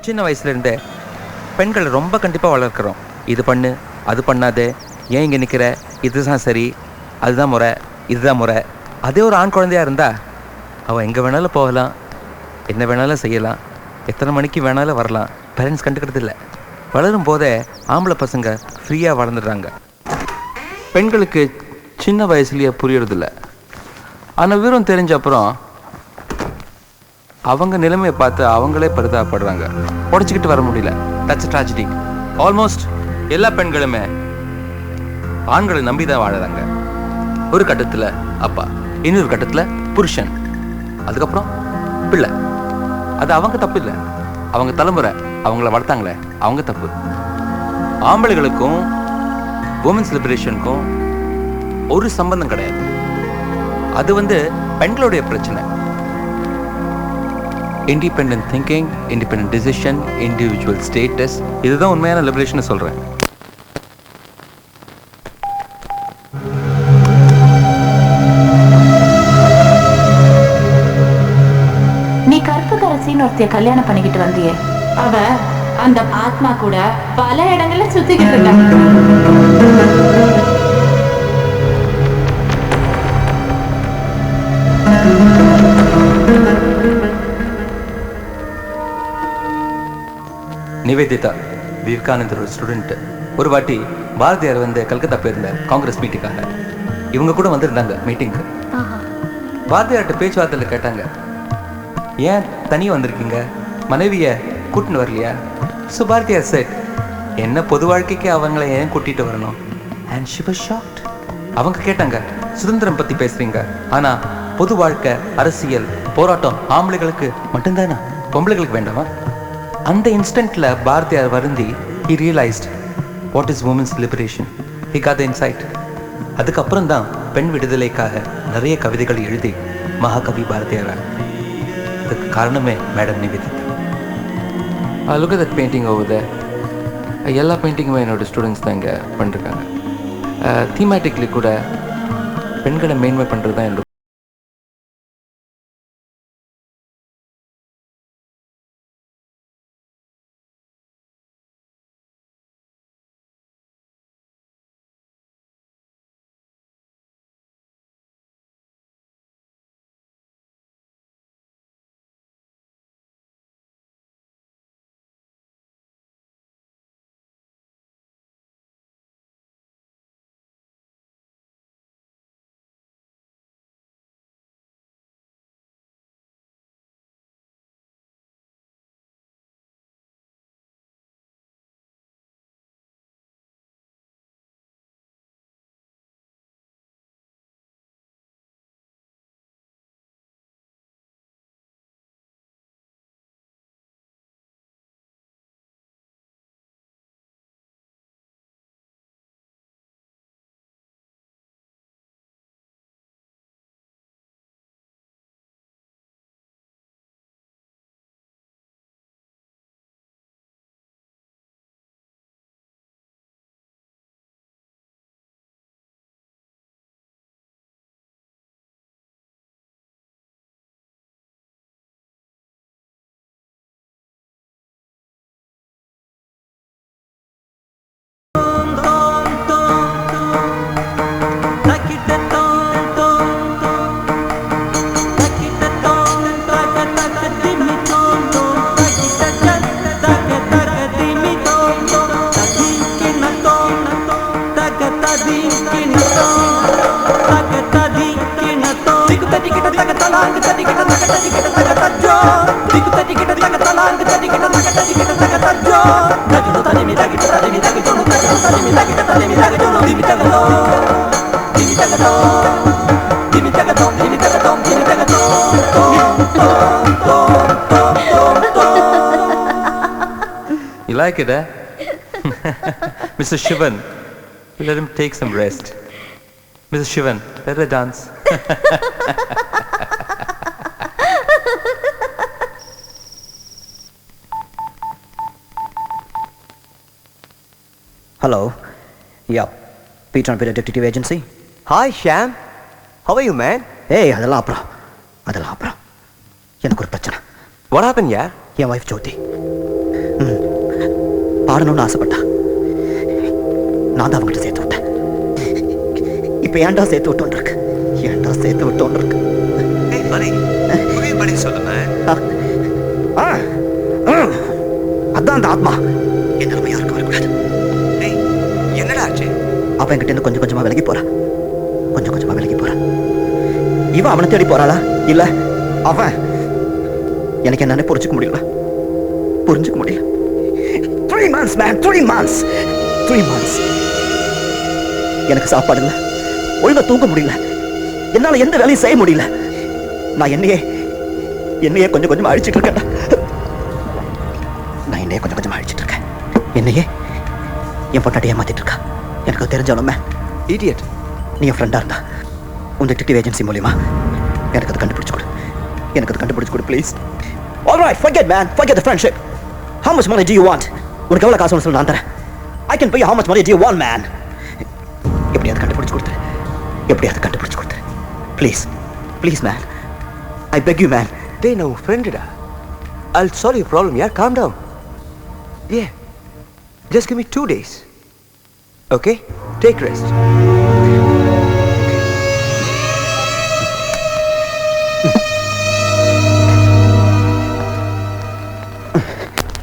சின்ன வயசுலேருந்தே பெண்களை ரொம்ப கண்டிப்பாக வளர்க்குறோம். இது பண்ணு, அது பண்ணாதே, ஏன் இங்கே நிற்கிற, இதுதான் சரி, அதுதான் முறை, இதுதான் முறை. அதே ஒரு ஆண் குழந்தையாக இருந்தால் அவன் எங்கே வேணாலும் போகலாம், என்ன வேணாலும் செய்யலாம், எத்தனை மணிக்கு வேணாலும் வரலாம். பேரண்ட்ஸ் கண்டுக்கிறது இல்லை. வளரும் போதே ஆம்பளை பசங்க ஃப்ரீயாக வளர்ந்துடுறாங்க. பெண்களுக்கு சின்ன வயசுலேயே புரியறதில்ல. ஆனால் விவரம் தெரிஞ்ச அப்புறம் அவங்க நிலைமையை பார்த்து அவங்களே பரிதாபப்படுறாங்க. உடச்சிக்கிட்டு வர முடியல. That's tragedy. ஆல்மோஸ்ட் எல்லா பெண்களுமே ஆண்களை நம்பி தான் வாழறாங்க. ஒரு கட்டத்தில் அப்பா, இன்னொரு கட்டத்தில் புருஷன், அதுக்கப்புறம் பிள்ளை. அது அவங்க தப்பு இல்லை, அவங்க தலைமுறை, அவங்கள வளர்த்தாங்களே அவங்க தப்பு. ஆம்பளைகளுக்கும் உமன்ஸ் லிபரேஷனுக்கும் ஒரு சம்பந்தம் கிடையாது. அது பெண்களுடைய பிரச்சனை. Independent thinking, independent decision, individual status, இதுதான் உண்மையான லிபரேஷன் சொல்றேன். நீ கருப்பு கரசின்னு ஒருத்தைய கல்யாணம் பண்ணிக்கிட்டு வந்தியே, அவ அந்த ஆத்மா கூட பல இடங்கள்ல சுத்திக்கிட்டு இருக்க. நிவேதிதா, விவேகானந்தர் ஒரு ஸ்டூடெண்ட். ஒரு வாட்டி பாரதியார் கல்கத்தா போயிருந்தார் காங்கிரஸ் மீட்டிங்காக. இவங்க கூட வந்திருந்தாங்க மீட்டிங்க்கு. பாரதியார்கிட்ட பேச்சுவார்த்தையில் கேட்டாங்க, ஏன் தனியாக வந்திருக்கீங்க, மனைவியை கூட்டின்னு வரலையா? ஸோ பாரதியார் செட், என்ன பொது வாழ்க்கைக்கு அவங்கள ஏன் கூட்டிகிட்டு வரணும்? And she was shocked. அவங்க கேட்டாங்க, சுதந்திரம் பற்றி பேசுகிறீங்க, ஆனால் பொது வாழ்க்கை, அரசியல், போராட்டம் ஆம்பளைகளுக்கு மட்டும்தானா, பொம்பளைகளுக்கு வேண்டாமா? அந்த இன்ஸ்டன்ட்ல பாரதியார் வருந்தி he realized what is women's liberation. He got the insight. அதுக்கப்புறம் தான் பெண் விடுதலைக்காக நிறைய கவிதைகள் எழுதி மகாகவி பாரதியார். அதுக்கு காரணமே madam Nivedita. Look at that painting over there. எல்லா பெயிண்டிங்குமே என்னோட ஸ்டூடெண்ட்ஸ் தான் இங்கே பண்ணிருக்காங்க. தீமேட்டிக்லி கூட பெண்களை மேன்மை பண்ணுறது தான் என்னோட. You like it, eh? Mr. Shivan, let him take some rest. Mr. Shivan, let her dance. Hello. Yeah. Peter and Peter Detective Agency. Hi, Sham. How are you, man? Hey, அதெல்லாம் அப்புறம் எனக்கு ஒரு பிரச்சனை. What happened, yeah? என் wife Jyothi பாடணும்னு ஆசைப்பட்டா. நான் தான் அவங்ககிட்ட சேர்த்து விட்டேன். இப்ப ஏன்டா சேர்த்து விட்டோன்னு இருக்கு, ஏன்டா சேர்த்து விட்டோன்னு இருக்கு. அதான் அந்த ஆத்மா என் நிலைமை யாருக்கும் வரக்கூடாது. என்னடா ஆச்சு? அவன் என்கிட்ட இருந்து கொஞ்சம் கொஞ்சமா விலகி போறா, கொஞ்சம் கொஞ்சமா விலகி போறா. இவன் அவனை தேடி போறாளா இல்ல அவன் எனக்கு என்னன்னு புரிஞ்சுக்க முடியல, புரிஞ்சுக்க முடியல. 3 months man, 3 months, 3 months. எனக்கு சாப்பாடு இல்லை, ஒழுங்கா தூங்க முடியல, என்னால எந்த வேலையும் செய்ய முடியல. நான் என்னையே கொஞ்சம் கொஞ்சமா அழிச்சிட்டு இருக்கேன். நான் என்னையே கொஞ்சம் கொஞ்சமா அழிச்சிட்டு இருக்கேன். என்னையே என் பொட்டாட்டி ஏமாத்திட்டு இருக்கா. எனக்கு தெரிஞ்சவனுமே Idiot. நீ என் ஃப்ரெண்டா இருந்தா உன் டிடெக்டிவ் ஏஜென்சி மூலியமா எனக்கு அதை கண்டுபிடிச்சு கொடு, எனக்கு அதை கண்டுபிடிச்சு கொடு please. All right, forget man, forget the friendship. How much money do you want? உனக்கு எவ்வளவு காசு சொல்லு நான் தரேன். I can pay you how much money do you want man? எப்படியாவது கண்டுபிடிச்சு கொடுத்துரு, எப்படியாவது கண்டுபிடிச்சு கொடுத்துரு please, please man, I beg you man. Hey, now friend da. I'll solve your problem, yeah? Calm down. Yeah. Just give me 2 days. Okay? Take rest.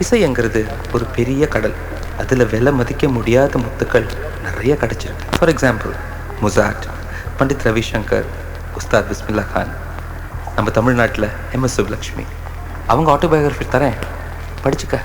இசைங்கிறது ஒரு பெரிய கடல், அதில் விலை மதிக்க முடியாத முத்துக்கள் நிறைய கிடைச்சிருக்கு. ஃபார் எக்ஸாம்பிள் முசாட், பண்டித் ரவிசங்கர், உஸ்தாத் பிஸ்மில்லா கான், நம்ம தமிழ்நாட்டில் MS சுப்லக்ஷ்மி. அவங்க ஆட்டோபயோகிராஃபி தரேன், படிச்சுக்க.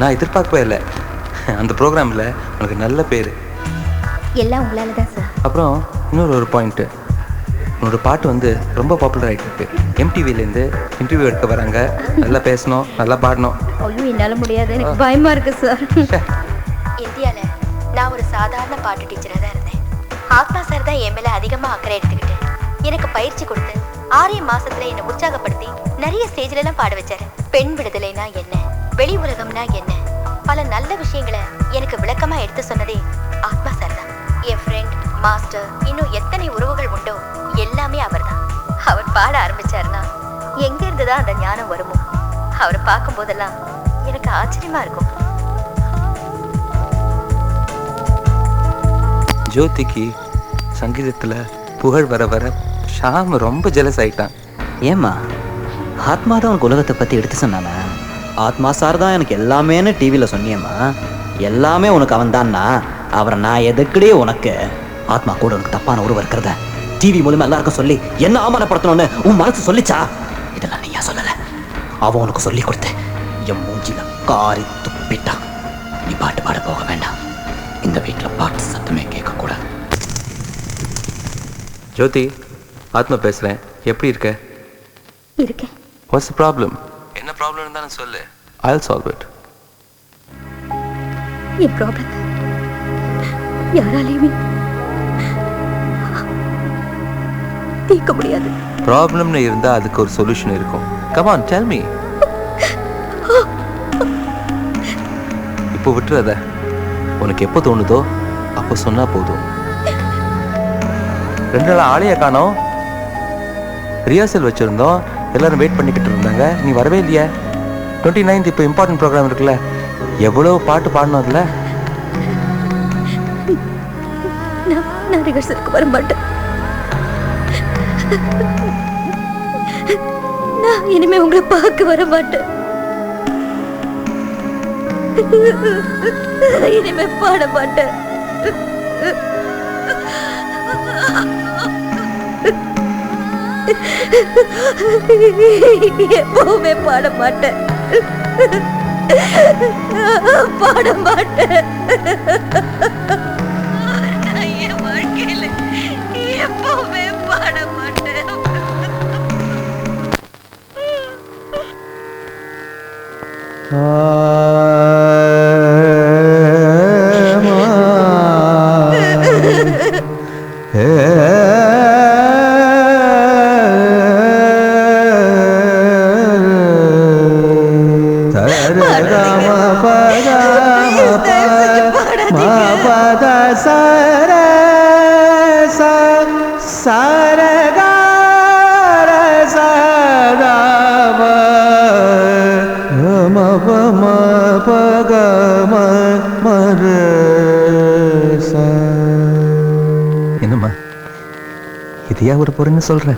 நான் எதிர்பார்க்கவே இல்லை, அந்த ப்ரோக்ராமில் உனக்கு நல்ல பேர் எல்லாம் உங்களால தான் சார். அப்புறம் இன்னொரு பாயிண்ட்டு, உன்னோட பாட்டு வந்து ரொம்ப பாப்புலர் ஆகிட்டு இருக்கு. MTVலேருந்து இன்டர்வியூ எடுக்க வராங்க, நல்லா பேசணும், நல்லா பாடணும். ஐயோ என்னால் முடியாது, எனக்கு பயமா இருக்கு சார். இந்தியாவில் நான் ஒரு சாதாரண பாட்டு டீச்சராக தான் இருந்தேன். ஆத்மா சார் தான் என் மேலே அதிகமாக அக்கறை எடுத்துக்கிட்டு எனக்கு பயிற்சி கொடுத்து 6 மாசத்துல என்னை உற்சாகப்படுத்தி நிறைய ஸ்டேஜ்லாம் பாட வச்சாரு. பெண் விடுதலைனா என்ன, வெளி உலகம்னா என்ன, பல நல்ல விஷயங்களை எனக்கு விளக்கமா எடுத்து சொன்னதே ஆத்மா சார் தான். என் ஃப்ரெண்ட், மாஸ்டர், இன்னும் எத்தனை உறவுகள் உண்டோ எல்லாமே அவர் தான். அவர் பாட ஆரம்பிச்சாருன்னா எங்க இருந்துதான் அந்த ஞானம் வருமோ. அவரை பார்க்கும் போதெல்லாம் எனக்கு ஆச்சரியமா இருக்கும். ஜோதிக்கு சங்கீதத்தில் புகழ் வர வர ஷாம் ரொம்ப ஜெலஸ் ஆயிட்டான். ஏம்மா, ஆத்மா தான் உனக்கு உலகத்தை பற்றி எடுத்து சொன்னானா? ஆத்மா சார் தான் எனக்கு எல்லாமேன்னு டிவியில் சொன்னியம்மா. எல்லாமே உனக்கு அவன் தான்னா அவரை நான் எதுக்கடே உனக்கு? ஆத்மா கூட உனக்கு தப்பான உருவம் இருக்கிறத டிவி மூலமா எல்லாருக்கும் சொல்லி என்ன அவமானப்படுத்தணும்னு உன் மனசு சொல்லிச்சா? இதெல்லாம் நீயா சொல்லலை, அவன் உனக்கு சொல்லி கொடுத்து என் மூஞ்சில காரி துப்பிட்டான். நீ பாட்டு பாட போக வேண்டாம், இந்த வீட்டில் பாட்டு சத்தமே கேட்கக்கூடாது. ஜோதி, ஆத்மா பேசுகிறேன், எப்படி இருக்க? இருக்கேன். What's the problem? என்ன ப்ராப்ளம் இருந்தாலும் சொல்லு, I'll solve it. என் ப்ராப்ளத்தை யாராலையுமே தீர்க்க முடியாது. ப்ராப்ளம்னு இருந்தால் அதுக்கு ஒரு சொல்யூஷன் இருக்கும். Come on, tell me. இப்போ விட்டுறத, உனக்கு எப்போ தோணுதோ அப்போ சொன்னா போதும். 2 நாள் ஆளைய காணோம், ரிஹர்சல் வச்சுருந்தோம், எல்லாரும் வெயிட் பண்ணிக்கிட்டு இருந்தாங்க, நீ வரவே இல்லையா? 29th இப்போ இம்பார்ட்டன்ட் ப்ரோக்ராம் இருக்குல்ல, எவ்வளோ பாட்டு பாடணும் அதில். நான் ரிஹர்சலுக்கு வர மாட்டேன். நான் இனிமே உங்களை பார்க்க வர மாட்டேன். இனிமே பாட மாட்டேன். எப்பவுமே பாட மாட்டேன், பாட மாட்டேன். என் வாழ்க்கையில எப்பவுமே பாட மாட்டேன். என்னம்மா இதையா ஒரு பொருன்னு சொல்ற?